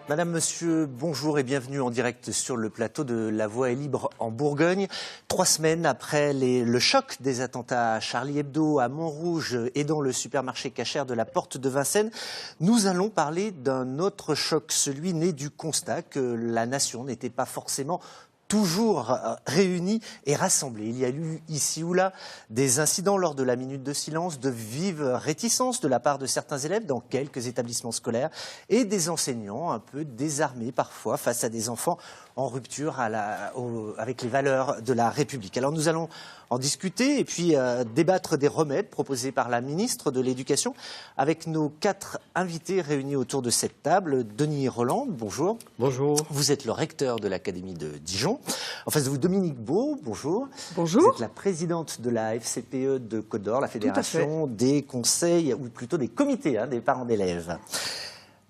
Madame, Monsieur, bonjour et bienvenue en direct sur le plateau de La Voix est libre en Bourgogne. 3 semaines après le choc des attentats à Charlie Hebdo, à Montrouge et dans le supermarché cachère de la Porte de Vincennes, nous allons parler d'un autre choc, celui né du constat que la nation n'était pas forcément toujours réunis et rassemblés. Il y a eu ici ou là des incidents lors de la minute de silence, de vives réticences de la part de certains élèves dans quelques établissements scolaires et des enseignants un peu désarmés parfois face à des enfants en rupture avec les valeurs de la République. Alors nous allons en discuter et puis débattre des remèdes proposés par la ministre de l'Éducation avec nos 4 invités réunis autour de cette table. Denis Rolland, bonjour. Bonjour. Vous êtes le recteur de l'Académie de Dijon. En face de vous, Dominique Beau, bonjour. Bonjour. Vous êtes la présidente de la FCPE de Côte d'Or, la fédération des conseils, ou plutôt des comités des parents d'élèves.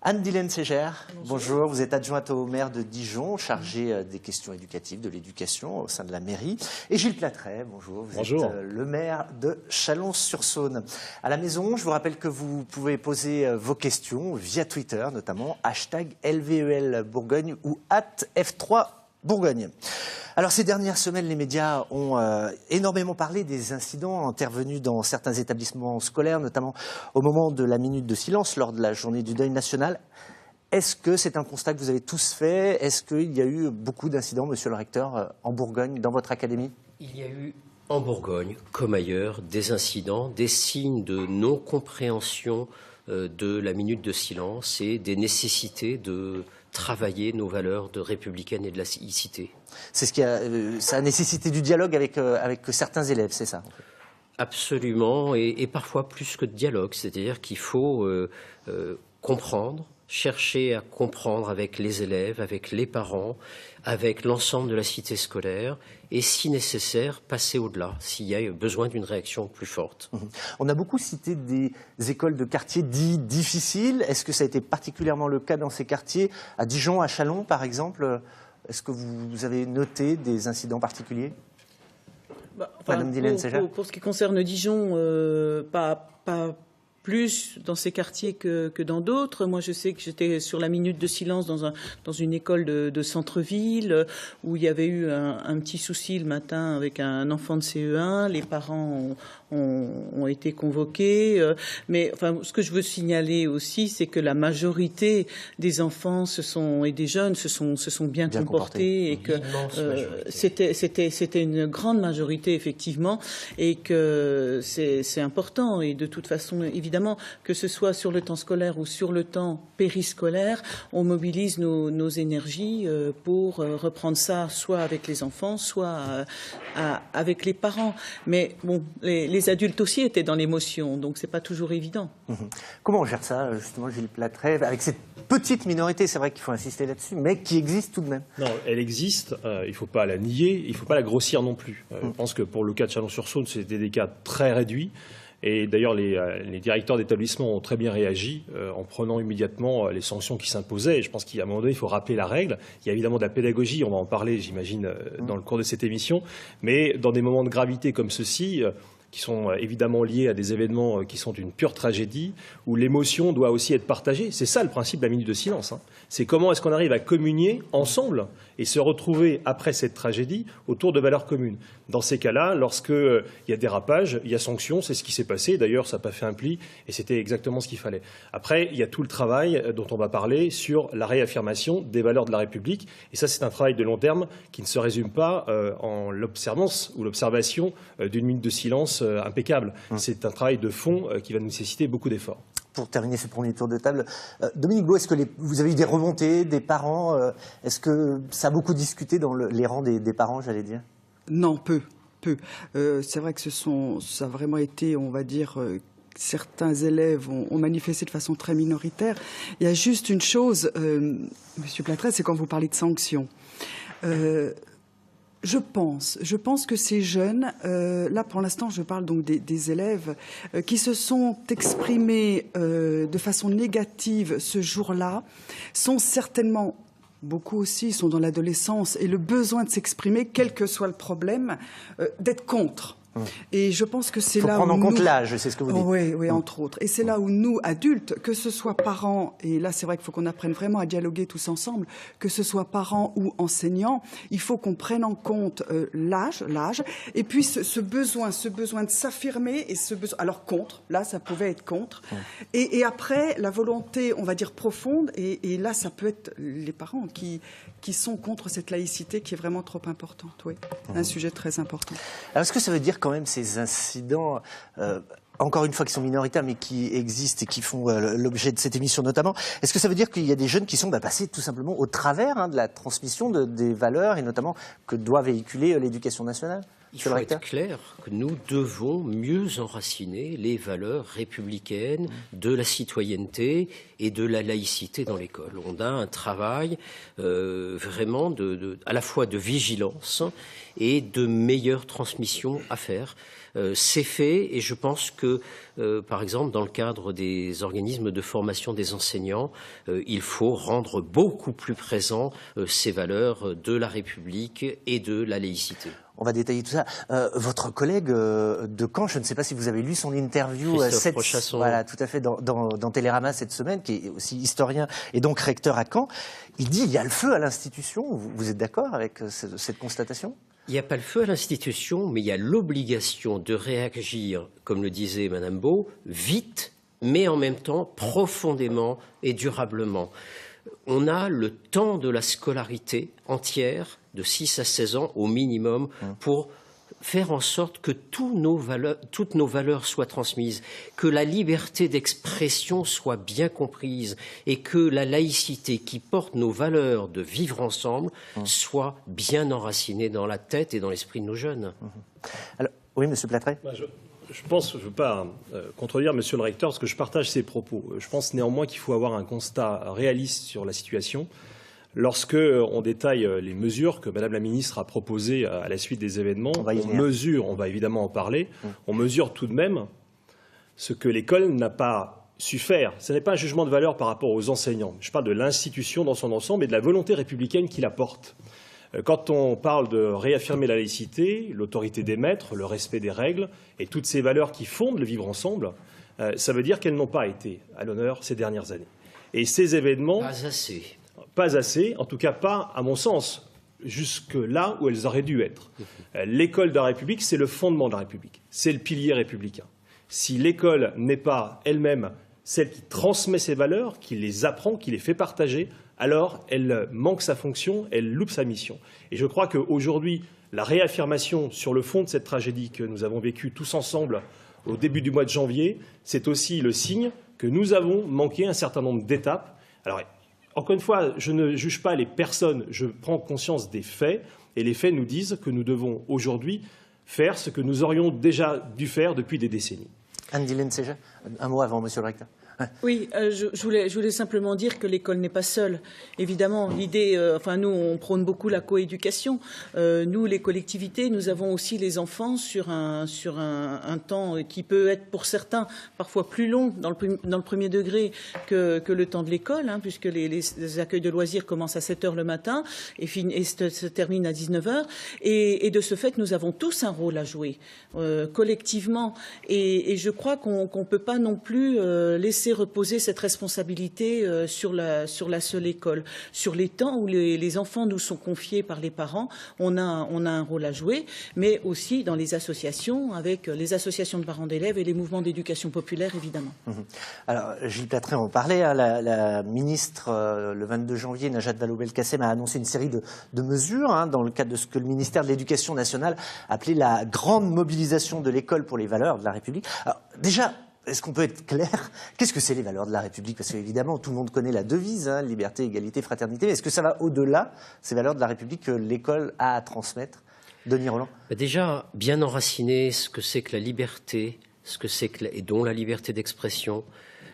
Anne-Dylène Ségère, bonjour. Vous êtes adjointe au maire de Dijon, chargée des questions éducatives, de l'éducation au sein de la mairie. Et Gilles Platret, bonjour. Vous êtes le maire de Chalon-sur-Saône. À la maison, je vous rappelle que vous pouvez poser vos questions via Twitter, notamment #LVEL Bourgogne ou @F3 Bourgogne. Alors ces dernières semaines, les médias ont énormément parlé des incidents intervenus dans certains établissements scolaires, notamment au moment de la minute de silence lors de la journée du deuil national. Est-ce que c'est un constat que vous avez tous fait? Est-ce qu'il y a eu beaucoup d'incidents, monsieur le recteur, en Bourgogne, dans votre académie? Il y a eu en Bourgogne, comme ailleurs, des incidents, des signes de non-compréhension de la minute de silence et des nécessités de travailler nos valeurs de républicaine et de laïcité. C'est ce qui a, ça a nécessité du dialogue avec certains élèves, c'est ça? Absolument, et parfois plus que de dialogue, c'est-à-dire qu'il faut comprendre, chercher à comprendre avec les élèves, avec les parents, avec l'ensemble de la cité scolaire et, si nécessaire, passer au-delà, s'il y a besoin d'une réaction plus forte. On a beaucoup cité des écoles de quartier dits difficiles. Est-ce que ça a été particulièrement le cas dans ces quartiers? À Dijon, à Chalon, par exemple, est-ce que vous avez noté des incidents particuliers? Madame Dylène Ségère. Pour ce qui concerne Dijon, pas plus dans ces quartiers que dans d'autres. Moi, je sais que j'étais sur la minute de silence dans une école de centre-ville où il y avait eu un petit souci le matin avec un enfant de CE1. Les parents ont été convoqués. Mais enfin, ce que je veux signaler aussi, c'est que la majorité des enfants et des jeunes se sont bien comportés et que c'était une grande majorité, effectivement, et que c'est important. Et de toute façon, évidemment, que ce soit sur le temps scolaire ou sur le temps périscolaire, on mobilise nos énergies pour reprendre ça soit avec les enfants, soit avec les parents. Mais bon, les adultes aussi étaient dans l'émotion, donc c'est pas toujours évident. Comment on gère ça, justement, Gilles Platret, avec cette petite minorité, c'est vrai qu'il faut insister là-dessus, mais qui existe tout de même? Non, elle existe, il ne faut pas la nier, il ne faut pas la grossir non plus. Je pense que pour le cas de Chalon-sur-Saône, c'était des cas très réduits. Et d'ailleurs, les directeurs d'établissement ont très bien réagi en prenant immédiatement les sanctions qui s'imposaient. Et je pense qu'à un moment donné, il faut rappeler la règle. Il y a évidemment de la pédagogie, on va en parler, j'imagine, dans le cours de cette émission. Mais dans des moments de gravité comme ceux-ci, qui sont évidemment liés à des événements qui sont une pure tragédie, où l'émotion doit aussi être partagée. C'est ça le principe de la minute de silence. C'est comment est-ce qu'on arrive à communier ensemble et se retrouver après cette tragédie autour de valeurs communes. Dans ces cas-là, lorsqu'il y a dérapage, il y a sanction, c'est ce qui s'est passé. D'ailleurs, ça n'a pas fait un pli et c'était exactement ce qu'il fallait. Après, il y a tout le travail dont on va parler sur la réaffirmation des valeurs de la République. Et ça, c'est un travail de long terme qui ne se résume pas en l'observance ou l'observation d'une minute de silence impeccable. C'est un travail de fond qui va nécessiter beaucoup d'efforts. Pour terminer ce premier tour de table, Dominique Beau, est-ce que vous avez eu des remontées des parents? Est-ce que ça a beaucoup discuté dans les rangs des parents, j'allais dire? Non, peu. C'est vrai que ça a vraiment été, on va dire, certains élèves ont manifesté de façon très minoritaire. Il y a juste une chose, Monsieur Platret, c'est quand vous parlez de sanctions. Je pense que ces jeunes, là pour l'instant je parle donc des élèves qui se sont exprimés de façon négative ce jour-là, sont certainement, beaucoup aussi sont dans l'adolescence et le besoin de s'exprimer, quel que soit le problème, d'être contre. Et je pense que c'est Il faut là prendre où en compte nous... l'âge, c'est ce que vous dites. Oui, entre autres. Et c'est là où nous, adultes, que ce soit parents, et là c'est vrai qu'il faut qu'on apprenne vraiment à dialoguer tous ensemble, que ce soit parents ou enseignants, il faut qu'on prenne en compte l'âge, et puis ce besoin de s'affirmer, et ce besoin... Alors contre, là ça pouvait être contre, et après la volonté, on va dire profonde, et là ça peut être les parents qui sont contre cette laïcité qui est vraiment trop importante, oui. Un sujet très important. Alors, est-ce que ça veut dire quand même ces incidents, encore une fois, qui sont minoritaires, mais qui existent et qui font l'objet de cette émission notamment, est-ce que ça veut dire qu'il y a des jeunes qui sont passés tout simplement au travers de la transmission des valeurs, et notamment que doit véhiculer l'éducation nationale? Il faut être clair que nous devons mieux enraciner les valeurs républicaines de la citoyenneté et de la laïcité dans l'école. On a un travail vraiment à la fois de vigilance et de meilleure transmission à faire. C'est fait, et je pense que, par exemple, dans le cadre des organismes de formation des enseignants, il faut rendre beaucoup plus présents ces valeurs de la République et de la laïcité. On va détailler tout ça. Votre collègue de Caen, je ne sais pas si vous avez lu son interview, voilà, tout à fait, dans Télérama cette semaine, qui est aussi historien et donc recteur à Caen. Il dit il y a le feu à l'institution. Vous êtes d'accord avec cette constatation ? Il n'y a pas le feu à l'institution, mais il y a l'obligation de réagir, comme le disait Madame Beau, vite, mais en même temps profondément et durablement. On a le temps de la scolarité entière, de 6 à 16 ans au minimum, pour faire en sorte que toutes nos valeurs soient transmises, que la liberté d'expression soit bien comprise et que la laïcité qui porte nos valeurs de vivre ensemble soit bien enracinée dans la tête et dans l'esprit de nos jeunes. Alors, oui, Monsieur Plattret. Je pense, je ne veux pas contredire Monsieur le recteur, parce que je partage ses propos. Je pense néanmoins qu'il faut avoir un constat réaliste sur la situation. Lorsque on détaille les mesures que Madame la Ministre a proposées à la suite des événements, on va évidemment en parler, on mesure tout de même ce que l'école n'a pas su faire. Ce n'est pas un jugement de valeur par rapport aux enseignants. Je parle de l'institution dans son ensemble et de la volonté républicaine qui la porte. Quand on parle de réaffirmer la laïcité, l'autorité des maîtres, le respect des règles et toutes ces valeurs qui fondent le vivre ensemble, ça veut dire qu'elles n'ont pas été à l'honneur ces dernières années. Et ces événements... Pas assez, en tout cas pas, à mon sens, jusque là où elles auraient dû être. L'école de la République, c'est le fondement de la République, c'est le pilier républicain. Si l'école n'est pas elle-même celle qui transmet ses valeurs, qui les apprend, qui les fait partager, alors elle manque sa fonction, elle loupe sa mission. Et je crois qu'aujourd'hui, la réaffirmation sur le fond de cette tragédie que nous avons vécue tous ensemble au début du mois de janvier, c'est aussi le signe que nous avons manqué un certain nombre d'étapes. Alors, encore une fois, je ne juge pas les personnes, je prends conscience des faits, et les faits nous disent que nous devons aujourd'hui faire ce que nous aurions déjà dû faire depuis des décennies. Anne-Dilène Seja, un mot avant, Monsieur le recteur. Oui, je voulais simplement dire que l'école n'est pas seule. Évidemment, l'idée, nous, on prône beaucoup la coéducation. Nous, les collectivités, nous avons aussi les enfants sur un temps qui peut être pour certains parfois plus long dans le premier degré que le temps de l'école, puisque les accueils de loisirs commencent à 7 heures le matin et se terminent à 19 heures. Et de ce fait, nous avons tous un rôle à jouer collectivement. Et je crois qu'on ne peut pas non plus laisser reposer cette responsabilité sur la seule école. Sur les temps où les enfants nous sont confiés par les parents, on a un rôle à jouer, mais aussi dans les associations, avec les associations de parents d'élèves et les mouvements d'éducation populaire, évidemment. Alors, Gilles Plattret en parlait, la ministre, le 22 janvier, Najat Vallaud-Belkacem, a annoncé une série de mesures dans le cadre de ce que le ministère de l'Éducation nationale appelait la grande mobilisation de l'école pour les valeurs de la République. Alors, déjà, est-ce qu'on peut être clair? Qu'est-ce que c'est les valeurs de la République? Parce qu'évidemment, tout le monde connaît la devise, liberté, égalité, fraternité. Mais est-ce que ça va au-delà, ces valeurs de la République que l'école a à transmettre? Denis Rolland. Déjà, bien enraciner ce que c'est que la liberté, ce que c'est que et dont la liberté d'expression,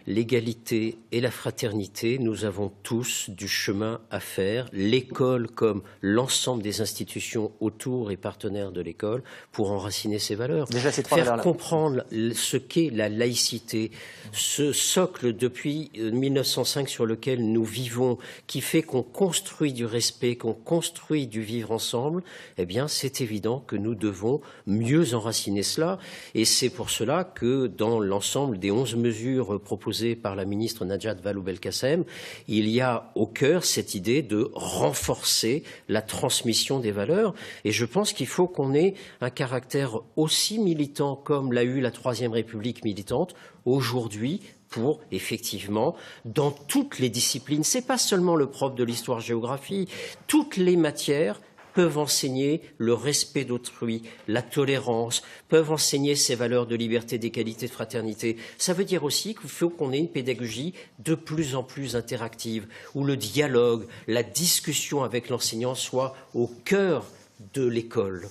l'égalité et la fraternité, nous avons tous du chemin à faire. L'école, comme l'ensemble des institutions autour et partenaires de l'école, pour enraciner ces valeurs. Déjà, ces trois faire valeurs-là. comprendre ce qu'est la laïcité, ce socle depuis 1905 sur lequel nous vivons, qui fait qu'on construit du respect, qu'on construit du vivre ensemble, eh bien, c'est évident que nous devons mieux enraciner cela. Et c'est pour cela que dans l'ensemble des 11 mesures proposées par la ministre Najat Vallaud-Belkacem, il y a au cœur cette idée de renforcer la transmission des valeurs. Et je pense qu'il faut qu'on ait un caractère aussi militant comme l'a eu la Troisième République militante aujourd'hui, pour, effectivement, dans toutes les disciplines, c'est pas seulement le propre de l'histoire-géographie, toutes les matières peuvent enseigner le respect d'autrui, la tolérance, peuvent enseigner ces valeurs de liberté, d'égalité, de fraternité. Ça veut dire aussi qu'il faut qu'on ait une pédagogie de plus en plus interactive, où le dialogue, la discussion avec l'enseignant soit au cœur de l'école.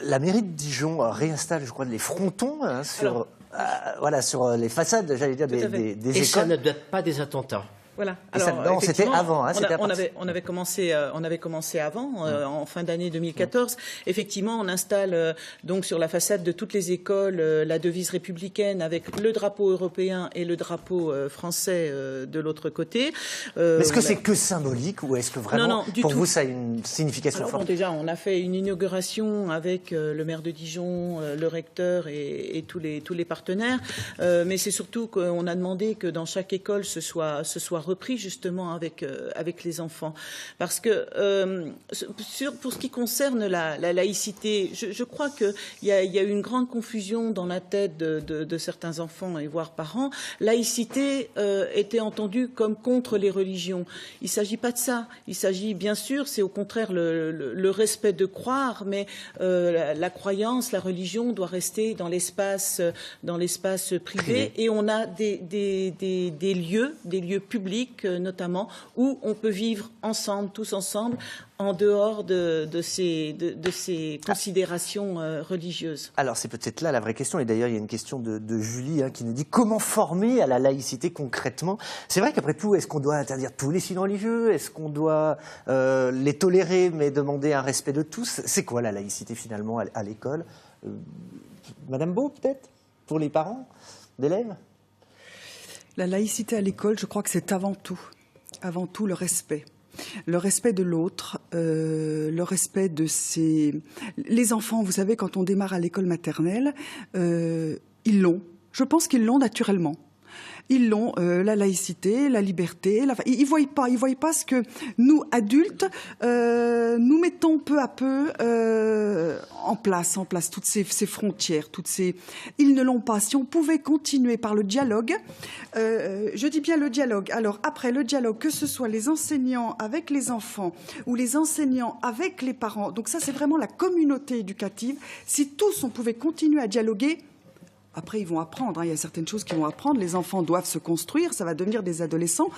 La mairie de Dijon réinstalle, je crois, les frontons sur les façades, j'allais dire, des écoles. Et ça ne date pas des attentats. Voilà. Non, c'était avant. On avait commencé avant, en fin d'année 2014. Effectivement, on installe donc sur la façade de toutes les écoles la devise républicaine avec le drapeau européen et le drapeau français de l'autre côté. Est-ce que c'est que symbolique ou est-ce que vraiment, pour vous, ça a une signification forte? Déjà, on a fait une inauguration avec le maire de Dijon, le recteur et tous les partenaires. Mais c'est surtout qu'on a demandé que dans chaque école, ce soit repris justement avec les enfants. Parce que pour ce qui concerne la laïcité, je crois qu'il y a eu une grande confusion dans la tête de certains enfants et voire parents. Laïcité était entendue comme contre les religions. Il ne s'agit pas de ça. Il s'agit, bien sûr, c'est au contraire le respect de croire, mais la croyance, la religion doit rester dans l'espace privé. Et on a des lieux publics notamment, où on peut vivre ensemble, tous ensemble, en dehors de ces considérations religieuses. Alors c'est peut-être là la vraie question, et d'ailleurs il y a une question de Julie qui nous dit comment former à la laïcité concrètement. C'est vrai qu'après tout, est-ce qu'on doit interdire tous les signes religieux? Est-ce qu'on doit les tolérer mais demander un respect de tous? C'est quoi la laïcité finalement à l'école? Madame Beau, peut-être, pour les parents d'élèves? La laïcité à l'école, je crois que c'est avant tout le respect. Le respect de l'autre, le respect de ses... Les enfants, vous savez, quand on démarre à l'école maternelle, ils l'ont. Je pense qu'ils l'ont naturellement. Ils l'ont, la laïcité, la liberté. Ils voient pas ce que nous, adultes, nous mettons peu à peu en place toutes ces frontières, Ils ne l'ont pas. Si on pouvait continuer par le dialogue, je dis bien le dialogue. Alors après le dialogue, que ce soit les enseignants avec les enfants ou les enseignants avec les parents, donc ça c'est vraiment la communauté éducative. Si tous on pouvait continuer à dialoguer. Après, ils vont apprendre. Il y a certaines choses qu'ils vont apprendre. Les enfants doivent se construire. Ça va devenir des adolescents.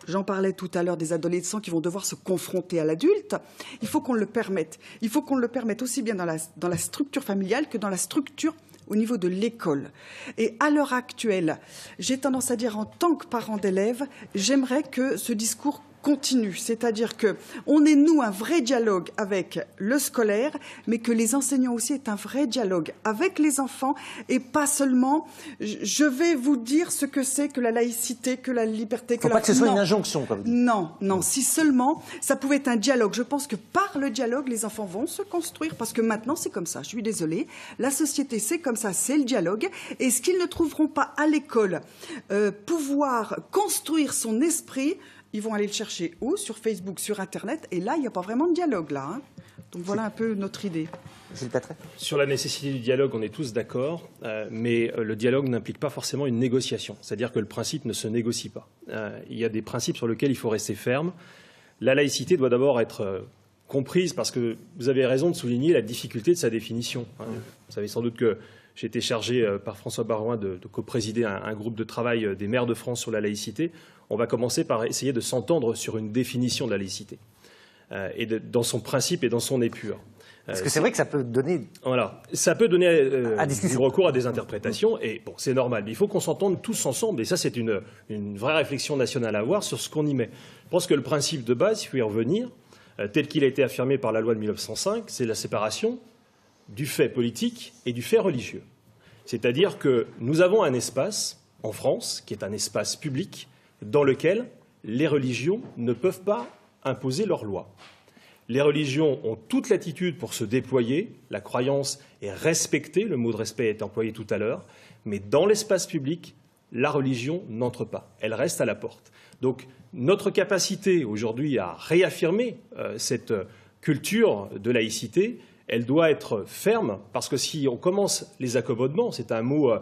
J'en parlais tout à l'heure, des adolescents qui vont devoir se confronter à l'adulte. Il faut qu'on le permette. Il faut qu'on le permette aussi bien dans la structure familiale que dans la structure au niveau de l'école. Et à l'heure actuelle, j'ai tendance à dire en tant que parent d'élève, j'aimerais que ce discours continue, c'est-à-dire que on ait nous un vrai dialogue avec le scolaire, mais que les enseignants aussi aient un vrai dialogue avec les enfants et pas seulement je vais vous dire ce que c'est que la laïcité, que la liberté. Faut pas que ce soit une injonction, comme vous dites. Non. Si seulement ça pouvait être un dialogue. Je pense que par le dialogue, les enfants vont se construire parce que maintenant c'est comme ça. Je suis désolée, la société c'est comme ça, c'est le dialogue. Et ce qu'ils ne trouveront pas à l'école, pouvoir construire son esprit. Ils vont aller le chercher où? Sur Facebook, sur Internet. Et là, il n'y a pas vraiment de dialogue, là. Donc voilà un peu notre idée. Sur la nécessité du dialogue, on est tous d'accord, mais le dialogue n'implique pas forcément une négociation. C'est-à-dire que le principe ne se négocie pas. Il y a des principes sur lesquels il faut rester ferme. La laïcité doit d'abord être comprise, parce que vous avez raison de souligner la difficulté de sa définition. Vous savez sans doute que j'ai été chargé par François Baroin de coprésider un groupe de travail des maires de France sur la laïcité. On va commencer par essayer de s'entendre sur une définition de la laïcité, dans son principe et dans son épure. Parce que c'est vrai que ça peut donner... Voilà, ça peut donner du discussion. recours à des interprétations, et bon, c'est normal. Mais il faut qu'on s'entende tous ensemble, et ça, c'est une vraie réflexion nationale à avoir sur ce qu'on y met. Je pense que le principe de base, il faut y revenir, tel qu'il a été affirmé par la loi de 1905, c'est la séparation du fait politique et du fait religieux. C'est-à-dire que nous avons un espace, en France, qui est un espace public, dans lequel les religions ne peuvent pas imposer leurs lois. Les religions ont toute latitude pour se déployer, la croyance est respectée, le mot de respect est employé tout à l'heure, mais dans l'espace public, la religion n'entre pas, elle reste à la porte. Donc notre capacité aujourd'hui à réaffirmer cette culture de laïcité, elle doit être ferme, parce que si on commence les accommodements, c'est un mot,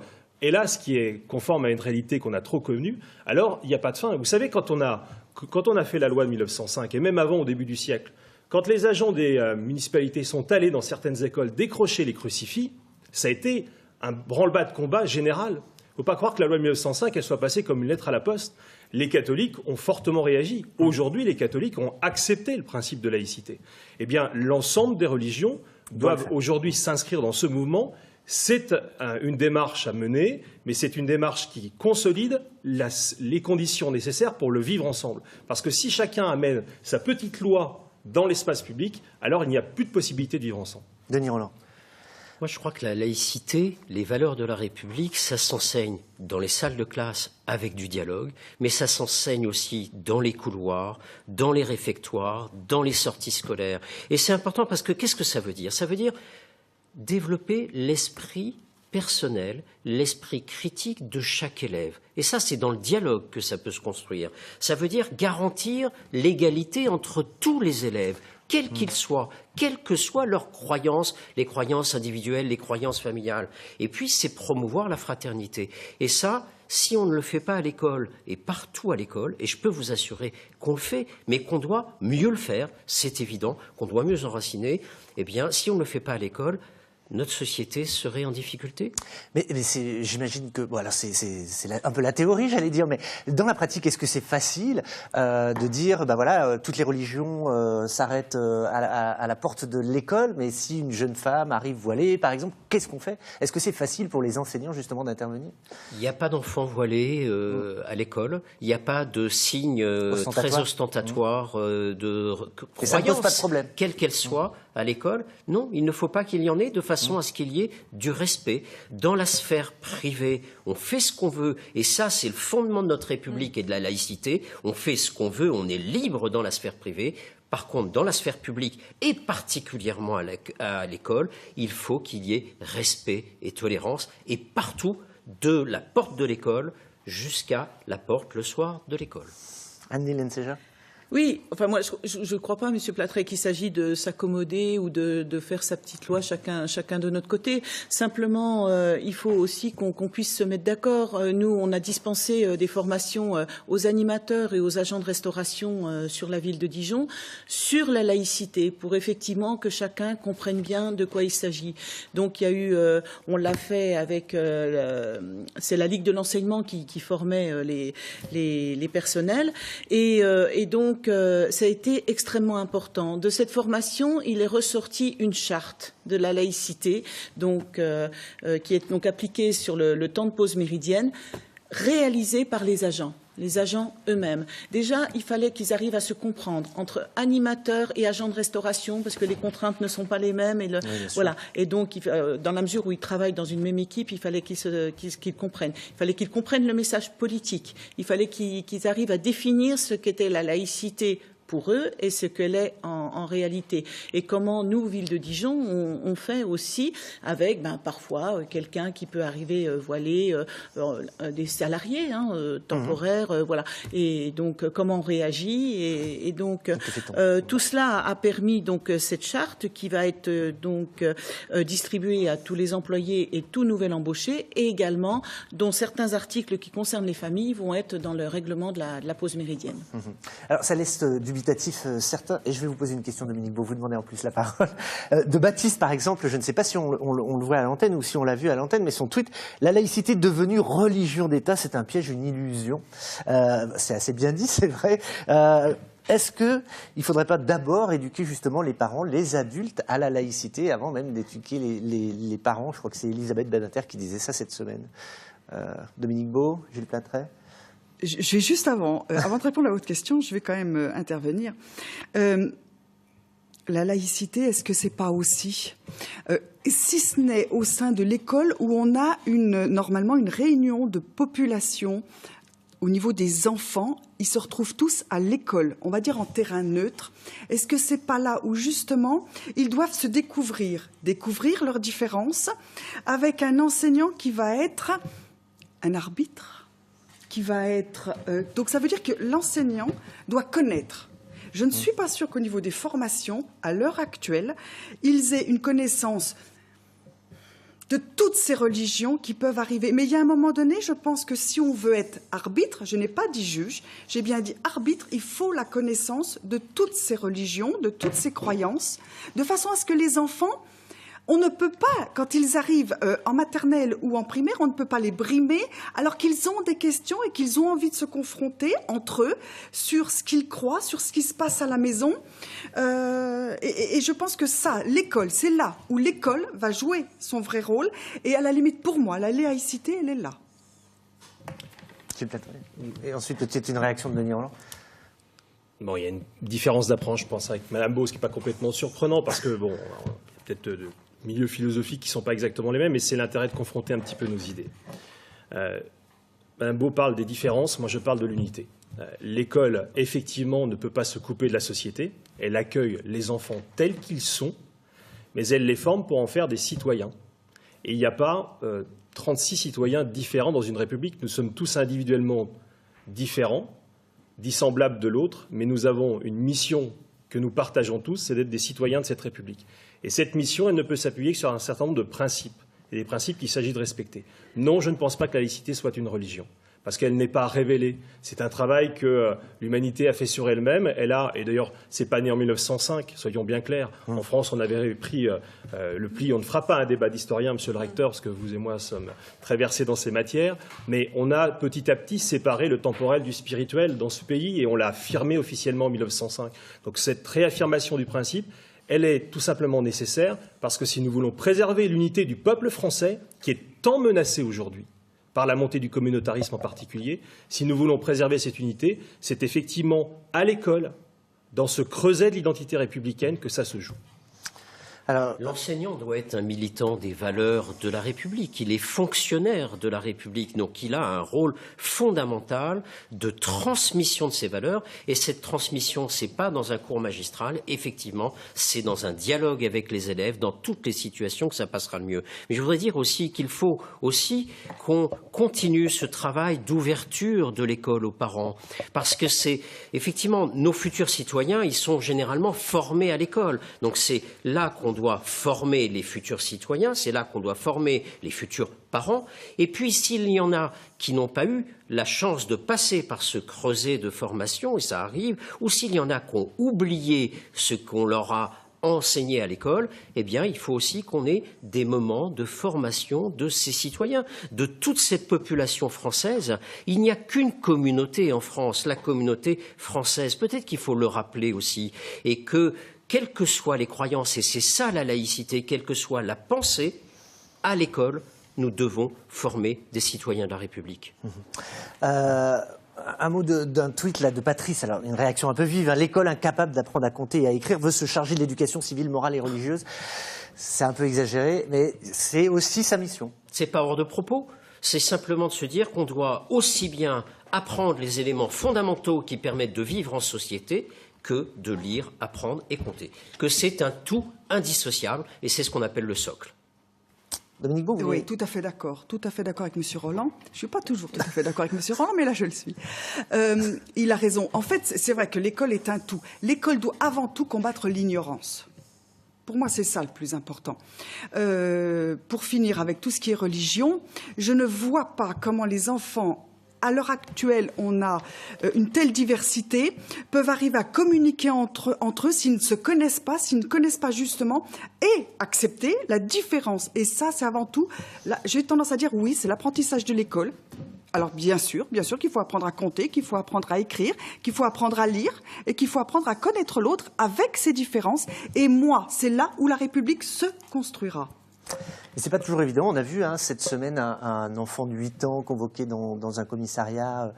hélas, qui est conforme à une réalité qu'on a trop connue, alors il n'y a pas de fin. Vous savez, quand on a fait la loi de 1905, et même avant, au début du siècle, quand les agents des municipalités sont allés dans certaines écoles décrocher les crucifix, ça a été un branle-bas de combat général. Il ne faut pas croire que la loi de 1905 elle soit passée comme une lettre à la poste. Les catholiques ont fortement réagi. Aujourd'hui, les catholiques ont accepté le principe de laïcité. Eh bien, l'ensemble des religions doivent aujourd'hui s'inscrire dans ce mouvement. C'est une démarche à mener, mais c'est une démarche qui consolide les conditions nécessaires pour le vivre ensemble. Parce que si chacun amène sa petite loi dans l'espace public, alors il n'y a plus de possibilité de vivre ensemble. Denis Rolland. Moi, je crois que la laïcité, les valeurs de la République, ça s'enseigne dans les salles de classe avec du dialogue, mais ça s'enseigne aussi dans les couloirs, dans les réfectoires, dans les sorties scolaires. Et c'est important parce que qu'est-ce que ça veut dire? Ça veut dire développer l'esprit personnel, l'esprit critique de chaque élève. Et ça, c'est dans le dialogue que ça peut se construire. Ça veut dire garantir l'égalité entre tous les élèves, quels qu'ils soient, quelles que soient leurs croyances, les croyances individuelles, les croyances familiales. Et puis, c'est promouvoir la fraternité. Et ça, si on ne le fait pas à l'école et partout à l'école, et je peux vous assurer qu'on le fait, mais qu'on doit mieux le faire, c'est évident, qu'on doit mieux enraciner, eh bien, si on ne le fait pas à l'école, notre société serait en difficulté? Mais j'imagine que voilà, c'est un peu la théorie, j'allais dire, mais dans la pratique, est-ce que c'est facile de dire, bah voilà, toutes les religions s'arrêtent à la porte de l'école, mais si une jeune femme arrive voilée, par exemple, qu'est-ce qu'on fait? Est-ce que c'est facile pour les enseignants justement d'intervenir? Il n'y a pas d'enfants voilés à l'école, il n'y a pas de signes très ostentatoires de et ça ne pose pas de problème, quelle qu'elle soit, à l'école. Non, il ne faut pas qu'il y en ait, de façon à ce qu'il y ait du respect. Dans la sphère privée, on fait ce qu'on veut, et ça, c'est le fondement de notre République et de la laïcité. On fait ce qu'on veut, on est libre dans la sphère privée. Par contre, dans la sphère publique, et particulièrement à l'école, il faut qu'il y ait respect et tolérance, et partout, de la porte de l'école jusqu'à la porte le soir de l'école. Anne Lenseja. Oui, enfin moi je ne crois pas, Monsieur Platrey, qu'il s'agit de s'accommoder ou de faire sa petite loi chacun de notre côté. Simplement, il faut aussi qu'on puisse se mettre d'accord. Nous, on a dispensé des formations aux animateurs et aux agents de restauration sur la ville de Dijon sur la laïcité, pour effectivement que chacun comprenne bien de quoi il s'agit. Donc il y a eu, on l'a fait avec, c'est la Ligue de l'enseignement qui formait les personnels, et donc ça a été extrêmement important. De cette formation, il est ressorti une charte de la laïcité, donc qui est donc appliquée sur le temps de pause méridienne, réalisée par les agents eux-mêmes. Déjà, il fallait qu'ils arrivent à se comprendre entre animateurs et agents de restauration, parce que les contraintes ne sont pas les mêmes. Et voilà. Et donc, dans la mesure où ils travaillent dans une même équipe, il fallait qu'ils comprennent. Il fallait qu'ils comprennent le message politique. Il fallait qu'ils arrivent à définir ce qu'était la laïcité pour eux et ce qu'elle est en réalité. Et comment nous, ville de Dijon, on fait aussi avec parfois quelqu'un qui peut arriver voilé, des salariés temporaires, voilà. Et donc comment on réagit et donc tout cela a permis donc cette charte qui va être donc distribuée à tous les employés et tout nouvel embauché, et également dont certains articles qui concernent les familles vont être dans le règlement de la pause méridienne. Alors ça laisse dubitatif certains, et je vais vous poser une question, Dominique Beau, vous demandez en plus la parole. De Baptiste, par exemple, je ne sais pas si on le voit à l'antenne ou si on l'a vu à l'antenne, mais son tweet, la laïcité devenue religion d'État, c'est un piège, une illusion. C'est assez bien dit, c'est vrai. Est-ce qu'il ne faudrait pas d'abord éduquer justement les parents, les adultes à la laïcité avant même d'éduquer les parents? Je crois que c'est Elisabeth Badinter qui disait ça cette semaine. Dominique Beau, Gilles Platret. Je vais juste avant de répondre à votre question, je vais quand même intervenir. La laïcité, est-ce que c'est pas aussi, si ce n'est au sein de l'école où on a normalement une réunion de population au niveau des enfants, ils se retrouvent tous à l'école, on va dire en terrain neutre. Est-ce que c'est pas là où justement ils doivent se découvrir leurs différences avec un enseignant qui va être un arbitre, qui va être donc ça veut dire que l'enseignant doit connaître. Je ne suis pas sûre qu'au niveau des formations, à l'heure actuelle, ils aient une connaissance de toutes ces religions qui peuvent arriver. Mais il y a un moment donné, je pense que si on veut être arbitre, je n'ai pas dit juge, j'ai bien dit arbitre, il faut la connaissance de toutes ces religions, de toutes ces croyances, de façon à ce que les enfants, on ne peut pas, quand ils arrivent en maternelle ou en primaire, on ne peut pas les brimer alors qu'ils ont des questions et qu'ils ont envie de se confronter entre eux sur ce qu'ils croient, sur ce qui se passe à la maison. Et je pense que ça, l'école, c'est là où l'école va jouer son vrai rôle. Et à la limite, pour moi, la laïcité, elle est là. Et ensuite, peut-être une réaction de Denis Rolland. Bon, il y a une différence d'approche, je pense, avec Mme Beau, ce qui n'est pas complètement surprenant, parce que, bon, peut-être de milieux philosophiques qui ne sont pas exactement les mêmes, mais c'est l'intérêt de confronter un petit peu nos idées. Mme Beau parle des différences, moi je parle de l'unité. L'école, effectivement, ne peut pas se couper de la société. Elle accueille les enfants tels qu'ils sont, mais elle les forme pour en faire des citoyens. Et il n'y a pas 36 citoyens différents dans une république. Nous sommes tous individuellement différents, dissemblables de l'autre, mais nous avons une mission que nous partageons tous, c'est d'être des citoyens de cette république. Et cette mission, elle ne peut s'appuyer que sur un certain nombre de principes, et des principes qu'il s'agit de respecter. Non, je ne pense pas que la laïcité soit une religion, parce qu'elle n'est pas révélée. C'est un travail que l'humanité a fait sur elle-même. Et d'ailleurs, c'est pas né en 1905, soyons bien clairs. En France, on avait pris le pli. On ne fera pas un débat d'historien, monsieur le recteur, parce que vous et moi sommes très versés dans ces matières. Mais on a petit à petit séparé le temporel du spirituel dans ce pays et on l'a affirmé officiellement en 1905. Donc cette réaffirmation du principe, elle est tout simplement nécessaire parce que si nous voulons préserver l'unité du peuple français, qui est tant menacé aujourd'hui, par la montée du communautarisme en particulier, si nous voulons préserver cette unité, c'est effectivement à l'école, dans ce creuset de l'identité républicaine, que ça se joue. Alors, l'enseignant doit être un militant des valeurs de la République. Il est fonctionnaire de la République, donc il a un rôle fondamental de transmission de ces valeurs. Et cette transmission, c'est pas dans un cours magistral. Effectivement, c'est dans un dialogue avec les élèves, dans toutes les situations que ça passera le mieux. Mais je voudrais dire aussi qu'il faut aussi qu'on continue ce travail d'ouverture de l'école aux parents, parce que c'est effectivement nos futurs citoyens, ils sont généralement formés à l'école. Donc c'est là qu'on doit former les futurs citoyens, c'est là qu'on doit former les futurs parents. Et puis, s'il y en a qui n'ont pas eu la chance de passer par ce creuset de formation, et ça arrive, ou s'il y en a qui ont oublié ce qu'on leur a enseigné à l'école, eh bien, il faut aussi qu'on ait des moments de formation de ces citoyens, de toute cette population française. Il n'y a qu'une communauté en France, la communauté française. Peut-être qu'il faut le rappeler aussi, et que quelles que soient les croyances, et c'est ça la laïcité, quelle que soit la pensée, à l'école, nous devons former des citoyens de la République. Un mot d'un tweet là, de Patrice, alors une réaction un peu vive. L'école incapable d'apprendre à compter et à écrire veut se charger de l'éducation civile, morale et religieuse. C'est un peu exagéré, mais c'est aussi sa mission. C'est pas hors de propos. C'est simplement de se dire qu'on doit aussi bien apprendre les éléments fondamentaux qui permettent de vivre en société que de lire, apprendre et compter. Que c'est un tout indissociable et c'est ce qu'on appelle le socle. Dominique Beau, oui, tout à fait d'accord avec M. Rolland. Je ne suis pas toujours tout à fait d'accord avec M. Rolland, mais là je le suis. Il a raison. En fait, c'est vrai que l'école est un tout. L'école doit avant tout combattre l'ignorance. Pour moi, c'est ça le plus important. Pour finir avec tout ce qui est religion, je ne vois pas comment les enfants, à l'heure actuelle, on a une telle diversité, peuvent arriver à communiquer entre eux s'ils ne se connaissent pas, justement, et accepter la différence. Et ça, c'est avant tout, là, j'ai tendance à dire oui, c'est l'apprentissage de l'école. Alors bien sûr qu'il faut apprendre à compter, qu'il faut apprendre à écrire, qu'il faut apprendre à lire et qu'il faut apprendre à connaître l'autre avec ses différences. Et moi, c'est là où la République se construira. Et c'est pas toujours évident. On a vu cette semaine un enfant de 8 ans convoqué dans un commissariat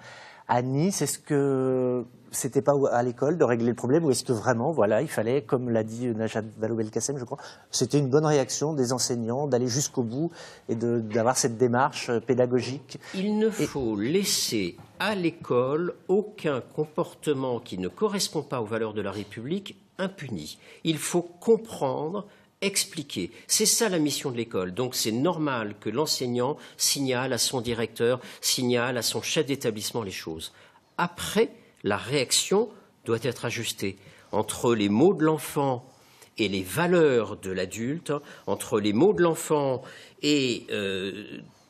à Nice. Est-ce que c'était pas à l'école de régler le problème ou est-ce que vraiment, voilà, il fallait, comme l'a dit Najat Vallaud-Belkacem, je crois, c'était une bonne réaction des enseignants d'aller jusqu'au bout et d'avoir cette démarche pédagogique? Il ne faut laisser à l'école aucun comportement qui ne correspond pas aux valeurs de la République impuni. Il faut comprendre, expliquer. C'est ça la mission de l'école. Donc c'est normal que l'enseignant signale à son directeur, signale à son chef d'établissement les choses. Après, la réaction doit être ajustée entre les mots de l'enfant et les valeurs de l'adulte, entre les mots de l'enfant et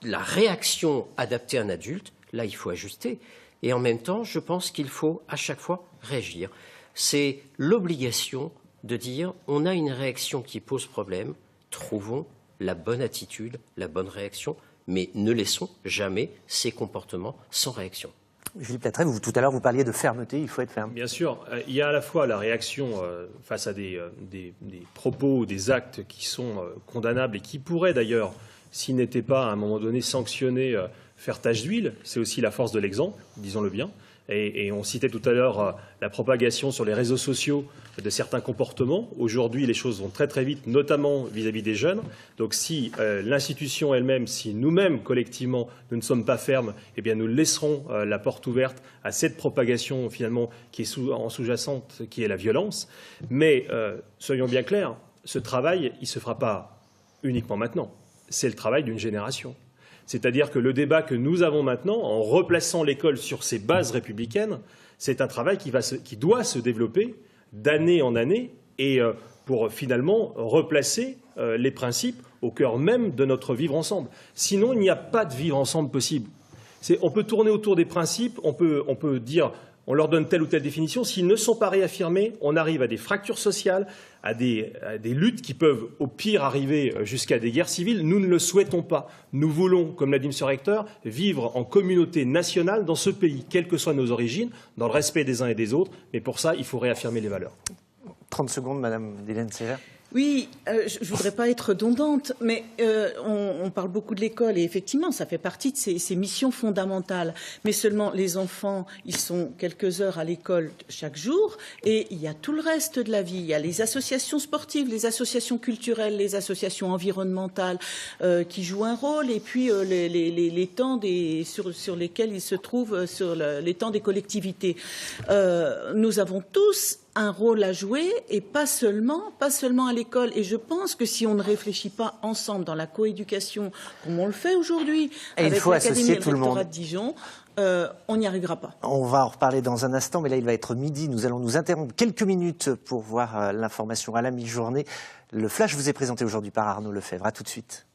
la réaction adaptée à un adulte. Là, il faut ajuster. Et en même temps, je pense qu'il faut à chaque fois réagir. C'est l'obligation de dire on a une réaction qui pose problème, trouvons la bonne attitude, la bonne réaction, mais ne laissons jamais ces comportements sans réaction. Julie Platret, tout à l'heure, vous parliez de fermeté, il faut être ferme. Bien sûr, il y a à la fois la réaction face à des propos, des actes qui sont condamnables et qui pourraient d'ailleurs, s'ils n'étaient pas à un moment donné sanctionnés, faire tache d'huile. C'est aussi la force de l'exemple, disons-le bien. Et on citait tout à l'heure la propagation sur les réseaux sociaux de certains comportements. Aujourd'hui, les choses vont très très vite, notamment vis-à-vis des jeunes. Donc si l'institution elle-même, si nous-mêmes collectivement, nous ne sommes pas fermes, eh bien nous laisserons la porte ouverte à cette propagation finalement qui est en sous-jacente, qui est la violence. Mais soyons bien clairs, ce travail, il ne se fera pas uniquement maintenant. C'est le travail d'une génération. C'est-à-dire que le débat que nous avons maintenant, en replaçant l'école sur ses bases républicaines, c'est un travail qui doit se développer d'année en année et pour finalement replacer les principes au cœur même de notre vivre ensemble. Sinon, il n'y a pas de vivre ensemble possible. On peut tourner autour des principes, on peut dire, on leur donne telle ou telle définition. S'ils ne sont pas réaffirmés, on arrive à des fractures sociales, à des luttes qui peuvent au pire arriver jusqu'à des guerres civiles. Nous ne le souhaitons pas. Nous voulons, comme l'a dit M. le recteur, vivre en communauté nationale dans ce pays, quelles que soient nos origines, dans le respect des uns et des autres. Mais pour ça, il faut réaffirmer les valeurs. 30 secondes, Madame Hélène Sever. Oui, je ne voudrais pas être redondante, mais on parle beaucoup de l'école et effectivement, ça fait partie de ces missions fondamentales. Mais seulement les enfants, ils sont quelques heures à l'école chaque jour et il y a tout le reste de la vie. Il y a les associations sportives, les associations culturelles, les associations environnementales qui jouent un rôle et puis les temps sur lesquels ils se trouvent, sur les temps des collectivités. Nous avons tous un rôle à jouer et pas seulement à l'école. Et je pense que si on ne réfléchit pas ensemble dans la coéducation, comme on le fait aujourd'hui, avec l'Académie et le rectorat de Dijon, on n'y arrivera pas. On va en reparler dans un instant, mais là, il va être midi. Nous allons nous interrompre quelques minutes pour voir l'information à la mi-journée. Le flash vous est présenté aujourd'hui par Arnaud Lefebvre. À tout de suite.